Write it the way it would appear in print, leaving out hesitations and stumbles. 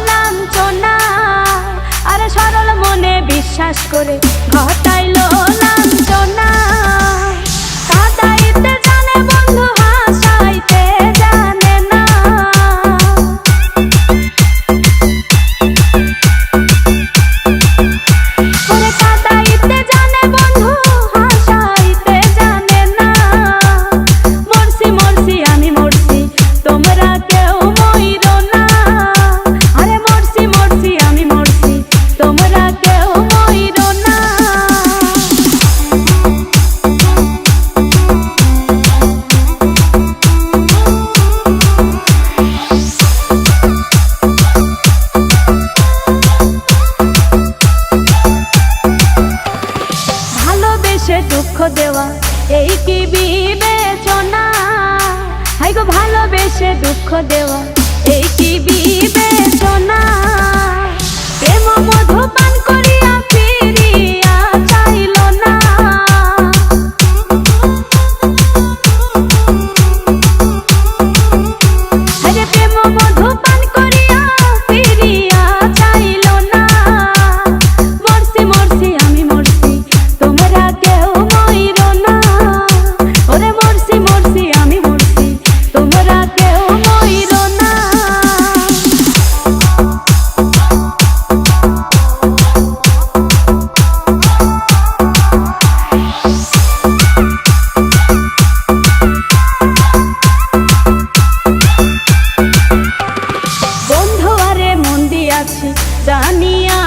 লাঞ্ছনা, আরে সরল মনে বিশ্বাস করে ঘটাইলো লাঞ্ছনা। কাঁদাইতে জানে বন্ধু, হাসাইতে জানে না। ওরে কাঁদাইতে জানে বন্ধু, হাসাইতে জানে না। মরছি মরছি আমি মরছি, তোমরা কেউ মইরো না। আরে মরছি মরছি আমি মরছি, তোমরা কেউ মইরো না। ভালোবেসে দুঃখ দেওয়া এই কি বিবেচনা? হাই গো ভালোবেসে দুঃখ দেওয়া এই কি বিবেচনা? প্রেম মধু পান করিয়া ফিরিয়া চাইল না। আরে প্রেম মধু পান করিয়া ফিরিয়া চাইল না। মরছি মরছি আমি মরছি, তোমরা কেউ মইরো না। ওরে মরছি মরছি আমি মরছি, তোমরা কেউ মইরো না। বন্ধু আরে মন দিয়াছি জানিয়া